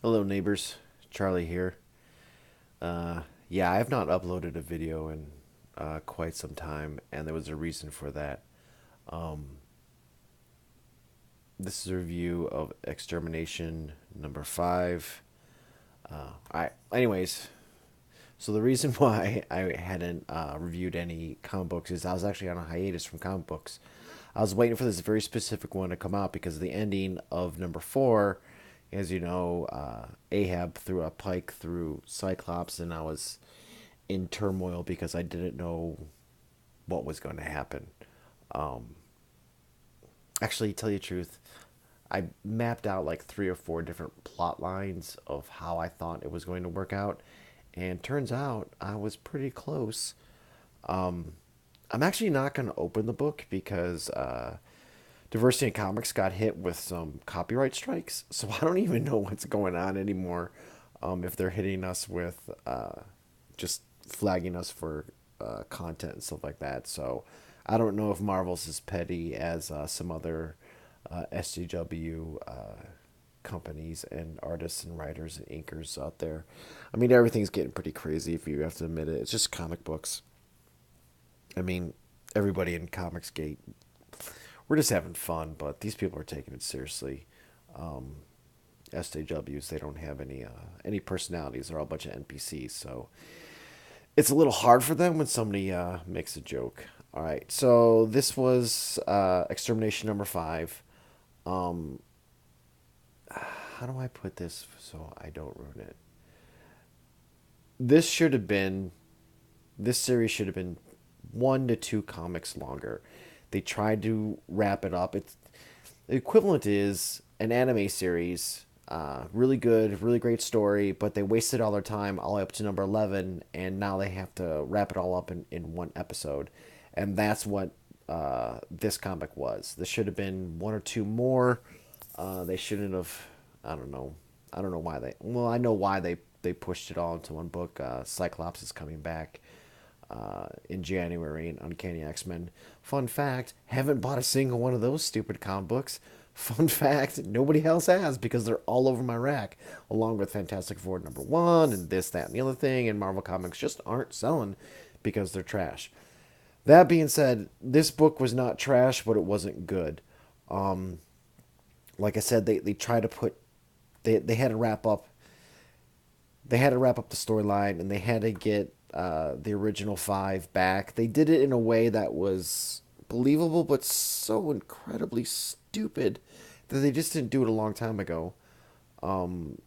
Hello, neighbors. Charlie here. Yeah, I have not uploaded a video in quite some time, and there was a reason for that. Um, this is a review of Extermination number 5. Anyways, so the reason why I hadn't reviewed any comic books is I was actually on a hiatus from comic books. I was waiting for this very specific one to come out because the ending of number 4, as you know, Ahab threw a pike through Cyclops, and I was in turmoil because I didn't know what was going to happen. Actually, to tell you the truth, I mapped out like 3 or 4 different plot lines of how I thought it was going to work out, and turns out I was pretty close. I'm actually not going to open the book because Diversity in Comics got hit with some copyright strikes, so I don't even know what's going on anymore. If they're hitting us with just flagging us for content and stuff like that. So I don't know if Marvel's as petty as some other SJW companies and artists and writers and inkers out there. I mean, everything's getting pretty crazy if you have to admit it. It's just comic books. I mean, everybody in Comicsgate, we're just having fun, but these people are taking it seriously. SJWs, they don't have any personalities. They're all a bunch of NPCs, so it's a little hard for them when somebody makes a joke. All right, so this was Extermination number 5. Um, how do I put this so I don't ruin it? This should have been this series should have been 1 to 2 comics longer. They tried to wrap it up. It's the equivalent is an anime series, really good, really great story, but they wasted all their time all the way up to number 11, and now they have to wrap it all up in one episode. And that's what this comic was. This should have been 1 or 2 more. They shouldn't have. I don't know. I don't know why they. Well, I know why they pushed it all into one book. Cyclops is coming back in January in Uncanny X-Men. Fun fact, haven't bought a single one of those stupid comic books. Fun fact, nobody else has because they're all over my rack, along with Fantastic Four number 1 and this, that, and the other thing, and Marvel Comics just aren't selling because they're trash. That being said, this book was not trash, but it wasn't good. Like I said, they tried to put they had to wrap up the storyline, and they had to get the original 5 back. They did it in a way that was believable, but so incredibly stupid that they just didn't do it a long time ago. Of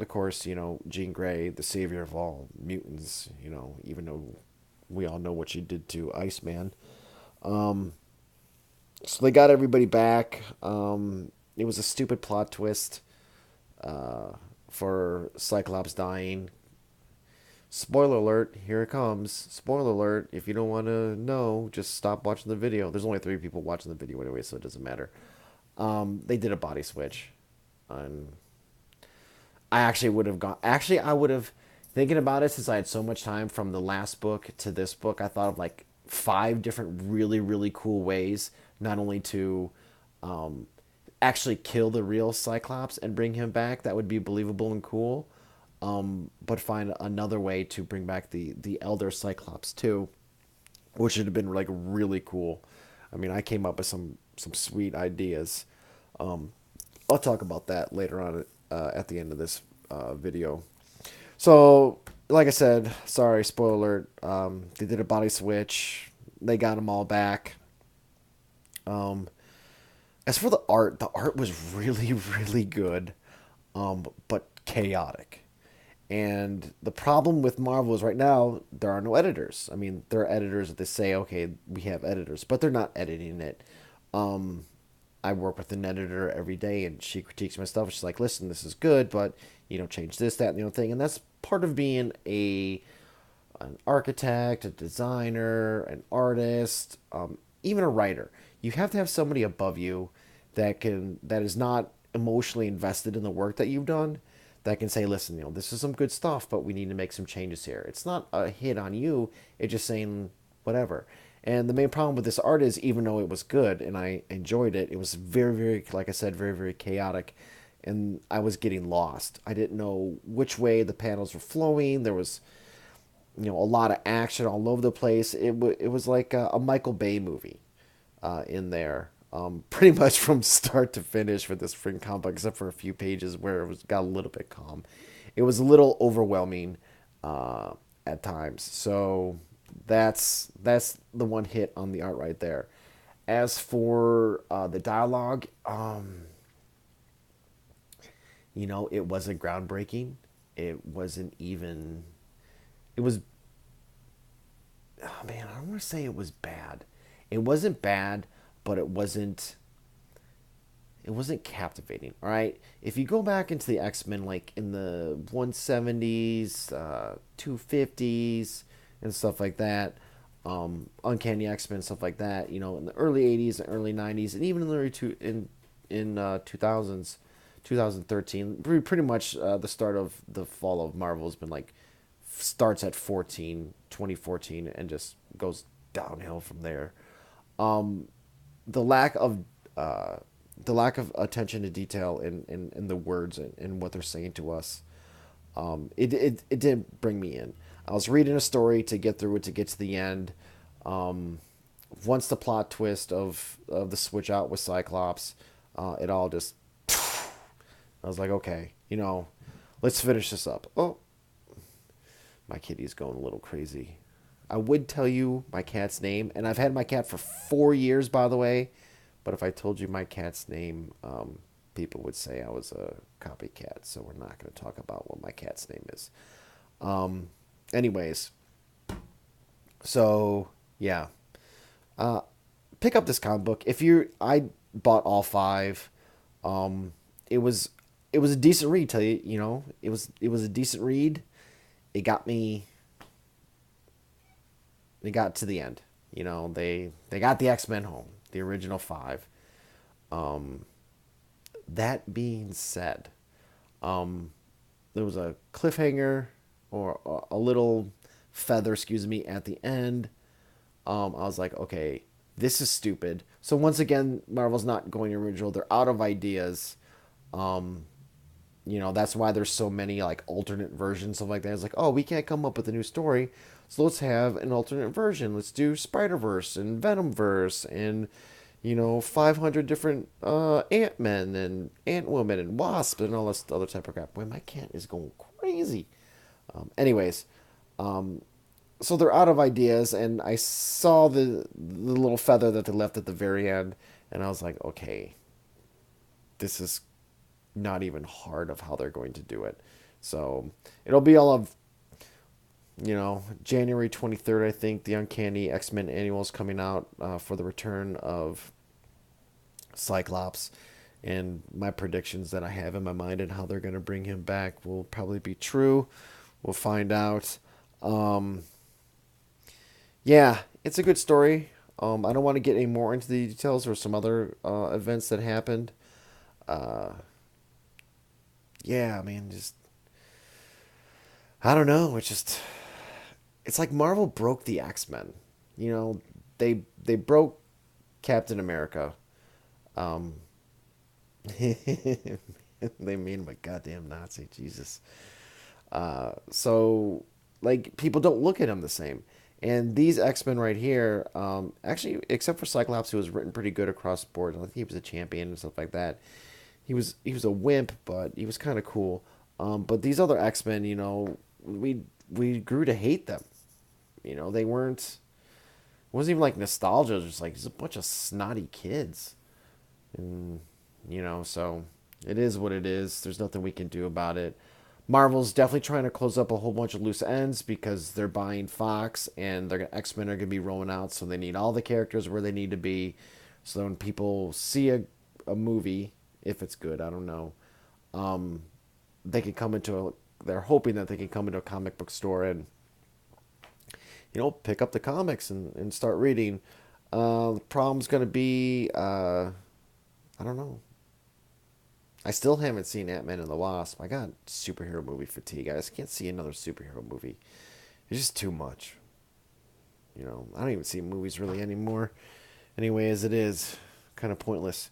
course, Jean Grey, the savior of all mutants, even though we all know what she did to Iceman. So they got everybody back. It was a stupid plot twist for Cyclops dying. Spoiler alert, here it comes. Spoiler alert, if you don't want to know, just stop watching the video. There's only 3 people watching the video anyway, so it doesn't matter. They did a body switch. And I actually would have gone. Actually, I would have. Thinking about it, since I had so much time from the last book to this book, I thought of like 5 different really, really cool ways, not only to actually kill the real Cyclops and bring him back, that would be believable and cool, but find another way to bring back the elder Cyclops too, which would have been like really cool. I mean, I came up with some sweet ideas. I'll talk about that later on at the end of this video. So, like I said, sorry, spoiler alert. They did a body switch. They got them all back. Um, as for the art was really, really good, but chaotic. And the problem with Marvel is right now there are no editors. I mean, there are editors that they say, okay, we have editors, but they're not editing it. Um, I work with an editor every day, and she critiques my stuff. She's like, "Listen, this is good, but change this, that, and the other thing." And that's part of being an architect, a designer, an artist, even a writer. You have to have somebody above you that is not emotionally invested in the work that you've done, that can say, "Listen, this is some good stuff, but we need to make some changes here." It's not a hit on you. It's just saying whatever. And the main problem with this art is, even though it was good and I enjoyed it, it was very, very, like I said, very, very chaotic. and I was getting lost. I didn't know which way the panels were flowing. There was, a lot of action all over the place. It was like a Michael Bay movie in there. Pretty much from start to finish with this freaking comic book, except for a few pages where it was got a little bit calm. It was a little overwhelming at times. So that's the one hit on the art right there. As for the dialogue, it wasn't groundbreaking. It wasn't even. It was. Oh man, I don't want to say it was bad. It wasn't bad, but it wasn't captivating. All right, if you go back into the X-Men, like in the 170s, 250s, and stuff like that, Uncanny X-Men, stuff like that, in the early 80s and early 90s, and even in the early 2000s, 2013, pretty much the start of the fall of Marvel has been like starts at 2014, and just goes downhill from there. The lack of uh, the lack of attention to detail in the words and what they're saying to us, it didn't bring me in. I was reading a story to get through it to get to the end. Once the plot twist of the switch out with Cyclops, it all just I was like, okay, let's finish this up. Oh, my kitty's going a little crazy. I would tell you my cat's name, and I've had my cat for 4 years, by the way. But if I told you my cat's name, people would say I was a copycat. So we're not going to talk about what my cat's name is. Anyways, so yeah, pick up this comic book. I bought all five. Um, it was it was a decent read. Tell you, it was a decent read. It got me. It got to the end. They got the X-Men home, the original five. Um, that being said, um, there was a cliffhanger or a little feather, excuse me, at the end. I was like, okay, this is stupid. So once again, Marvel's not going original. They're out of ideas. Um, that's why there's so many like alternate versions, stuff like that. It's like, oh, we can't come up with a new story, so let's have an alternate version. Let's do Spider Verse and Venom Verse and 500 different Ant Men and Ant Woman and Wasp and all this other type of crap. Boy, my cat is going crazy. Anyways, so they're out of ideas, and I saw the little feather that they left at the very end, and I was like, okay, this is not even hard of how they're going to do it. So it'll be all of January 23rd. I think the Uncanny X-Men annual is coming out for the return of Cyclops, and my predictions that I have in my mind and how they're going to bring him back will probably be true. We'll find out. Um, yeah, it's a good story. I don't want to get any more into the details or some other events that happened. Uh, yeah, I mean, just I don't know. It's like Marvel broke the X Men. They broke Captain America. Um, they made him a goddamn Nazi. Jesus. So like people don't look at him the same. And these X Men right here, actually, except for Cyclops, who was written pretty good across the board. I think he was a champion and stuff like that. He was a wimp, but he was kind of cool. But these other X Men, we grew to hate them. They weren't. It wasn't even like nostalgia. It was just like just a bunch of snotty kids, and so it is what it is. There's nothing we can do about it. Marvel's definitely trying to close up a whole bunch of loose ends because they're buying Fox, and their X Men are gonna be rolling out, so they need all the characters where they need to be. So when people see a movie, if it's good, I don't know, um, they can come into a. They're hoping that they can come into a comic book store and pick up the comics and start reading. The problem's gonna be I don't know. I still haven't seen Ant Man and the Wasp. I got superhero movie fatigue. I just can't see another superhero movie. It's just too much. I don't even see movies really anymore. Anyway, as it is, kind of pointless.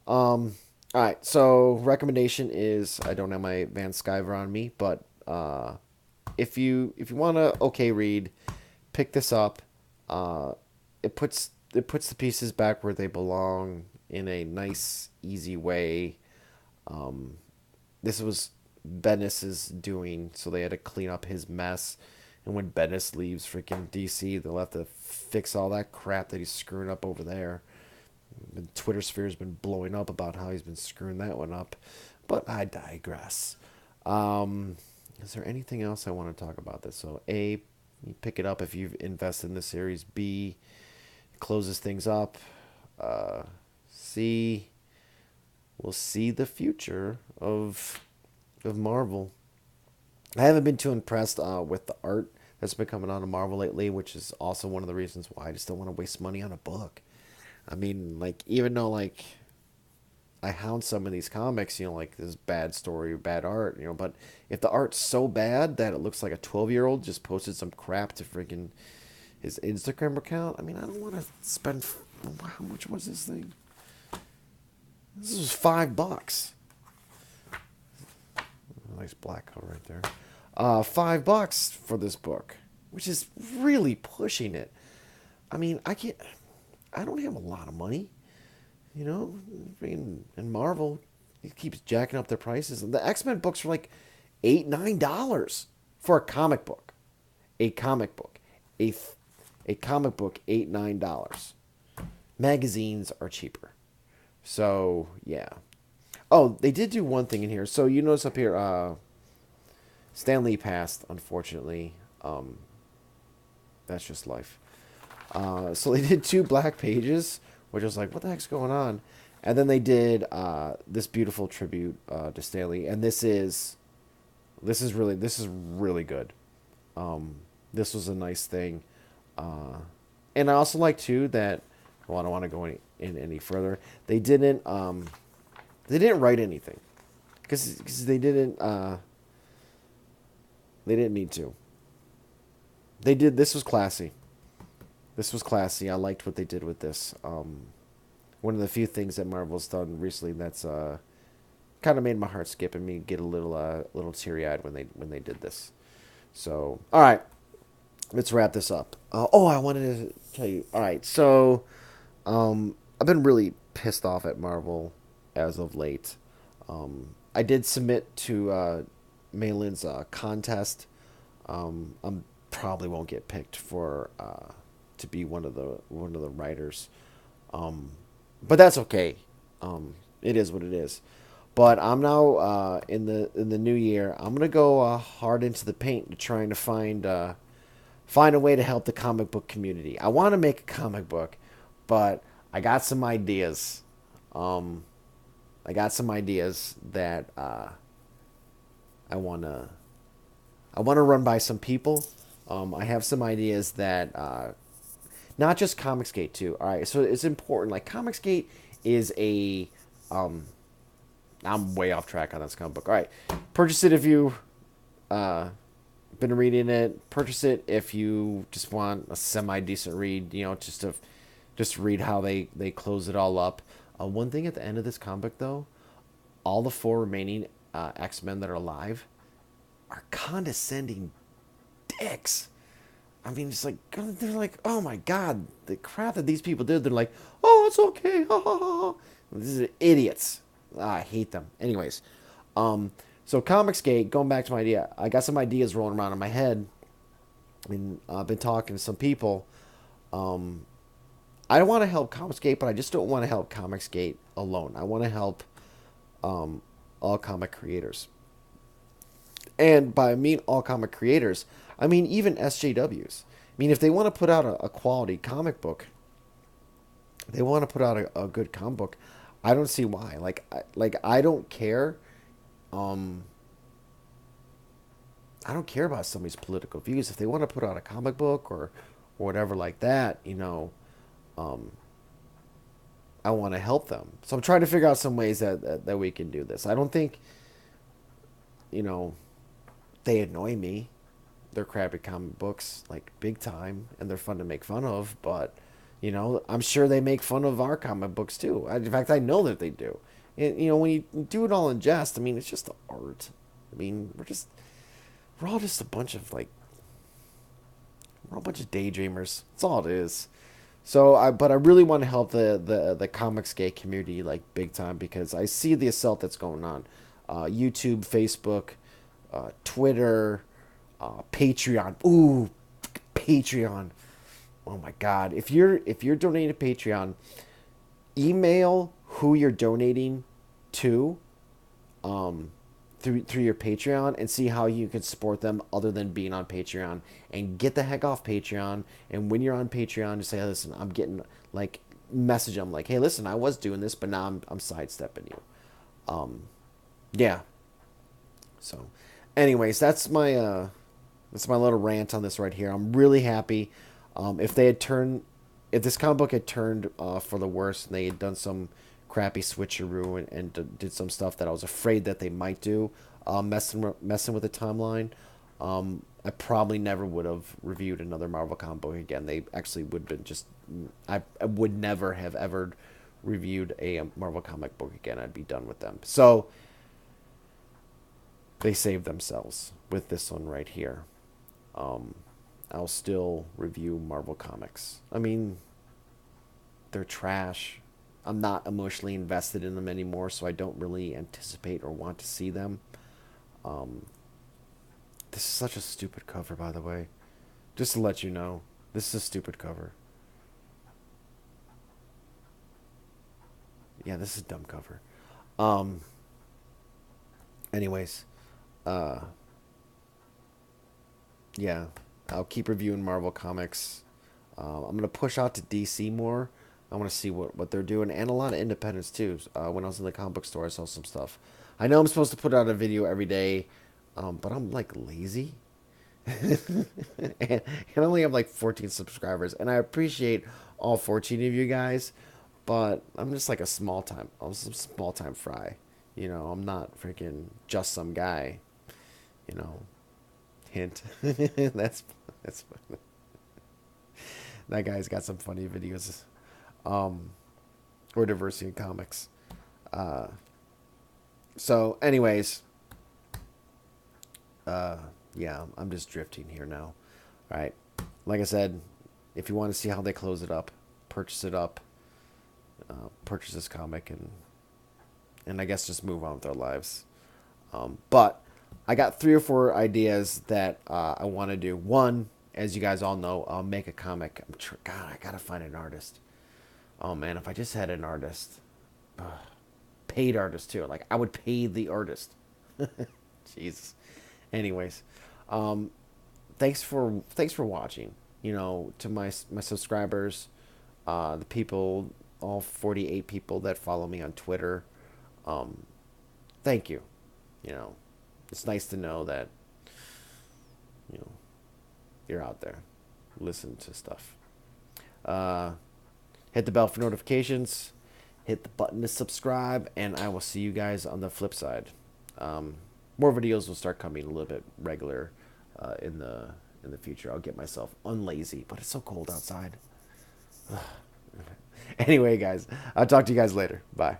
Um, All right, so recommendation is I don't have my Van Skyver on me, but if you want to okay read, pick this up. Uh, it puts the pieces back where they belong in a nice, easy way. This was Bennis's doing, so they had to clean up his mess. And when Bennis leaves freaking DC, they'll have to fix all that crap that he's screwing up over there. The Twitter sphere's been blowing up about how he's been screwing that one up. But I digress. Um, is there anything else I want to talk about this? So, A, you pick it up if you've invested in the series. B, it closes things up. Uh, C, we'll see the future of Marvel. I haven't been too impressed with the art that's been coming out of Marvel lately, which is also one of the reasons why I just don't want to waste money on a book. I mean, like, even though, like, I hound some of these comics, like this bad story, bad art, but if the art's so bad that it looks like a 12-year-old just posted some crap to freaking his Instagram account, I mean, I don't want to spend. How much was this thing? This was $5. Nice black cover right there. $5 for this book, which is really pushing it. I mean, I can't. I don't have a lot of money, you know. And Marvel, it keeps jacking up their prices. And the X-Men books are like $8, $9 for a comic book. A comic book, a comic book, $8, $9. Magazines are cheaper. So yeah. Oh, they did do one thing in here. So you notice up here, Stan Lee passed, unfortunately. That's just life. So they did two black pages, which was like, what the heck's going on? And then they did this beautiful tribute to Stan Lee, and this is really good. This was a nice thing, and I also like too that. Well, I don't want to go in any further. They didn't write anything because they didn't need to. They did. This was classy. This was classy. I liked what they did with this. One of the few things that Marvel's done recently that's kind of made my heart skip and me get a little teary eyed when they did this. So, all right, let's wrap this up. I wanted to tell you. All right, so I've been really pissed off at Marvel as of late. I did submit to Malin's contest. I probably won't get picked for to be one of the writers, but that's okay. It is what it is. But I'm now in the new year. I'm gonna go hard into the paint to trying to find a way to help the comic book community. I want to make a comic book, but I got some ideas. Um, I got some ideas that I wanna I wanna run by some people. I have some ideas that not just Comicsgate too. All right, so it's important. Like Comicsgate is a I'm way off track on this comic book. All right, purchase it if you uh, been reading it. Purchase it if you just want a semi decent read. Just read how they close it all up. One thing at the end of this comic though, all the four remaining X-Men that are alive are condescending dicks. I mean, it's like they're like, oh my god, the crap that these people did. They're like, oh, it's okay. Ha, ha, ha, ha. These are idiots. I hate them. Anyways, so Comicsgate. Going back to my idea, I got some ideas rolling around in my head. I mean, I've been talking to some people. Um, I want to help Comicsgate, but I just don't want to help Comicsgate alone. I want to help all comic creators. And by I mean all comic creators, I mean even SJWs. I mean, if they want to put out a quality comic book, they want to put out a good comic book. I don't see why. I don't care. Um, I don't care about somebody's political views. If they want to put out a comic book or whatever like that, um, I want to help them. So I'm trying to figure out some ways that we can do this. I don't think, you know, they annoy me. They're crappy comic books, like big time, and they're fun to make fun of. But I'm sure they make fun of our comic books too. In fact, I know that they do. And you know, when you do it all in jest, I mean, it's just art. I mean, we're all just a bunch of like we're all a bunch of daydreamers. That's all it is. So but I really want to help the comics gay community like big time because I see the assault that's going on, YouTube, Facebook, Twitter, Patreon. Ooh, Patreon. Oh my God! If you're donating to Patreon, email who you're donating to, um, through your Patreon and see how you can support them other than being on Patreon and get the heck off Patreon. And when you're on Patreon, just say, hey, listen, I'm getting like message them like, hey, listen, I was doing this, but now I'm sidestepping you. Um, yeah. So, anyways, that's my little rant on this right here. I'm really happy. If they had turned, if this comic book had turned for the worse and they had done some crappy switcheroo and did some stuff that I was afraid that they might do, messing with the timeline, I probably never would have reviewed another Marvel comic book again. They actually would have been just, I would never have ever reviewed a Marvel comic book again. I'd be done with them. So they saved themselves with this one right here. Um, I'll still review Marvel comics. I mean, they're trash. I'm not emotionally invested in them anymore, so I don't really anticipate or want to see them. Um, this is such a stupid cover, by the way. Just to let you know, this is a stupid cover. Yeah, this is a dumb cover. Um, anyways, uh, yeah, I'll keep reviewing Marvel comics. I'm gonna push out to DC more. I want to see what they're doing, and a lot of independents too. When I was in the comic book store, I saw some stuff. I know I'm supposed to put out a video every day, but I'm like lazy, and I only have like 14 subscribers, and I appreciate all 14 of you guys, but I'm just like I'm some small time fry. You know, I'm not freaking just some guy. You know, hint. That's that guy's got some funny videos. Um, or diversity in comics. Uh, so, anyways, uh, yeah, I'm just drifting here now. All right, like I said, if you want to see how they close it up, purchase it up, purchase this comic, and I guess just move on with our lives. But I got 3 or 4 ideas that I want to do. One, as you guys all know, I'll make a comic. God, I gotta find an artist. Oh man, if I just had an artist, paid artist too. Like I would pay the artist. Jesus. Anyways, um, thanks for watching. You know, to my subscribers, the people, all 48 people that follow me on Twitter. Um, thank you. You know, it's nice to know that you know you're out there, listen to stuff. Uh, hit the bell for notifications. Hit the button to subscribe, and I will see you guys on the flip side. Um, more videos will start coming a little bit regular in the future. I'll get myself unlazy, but it's so cold outside. Anyway, guys, I'll talk to you guys later. Bye.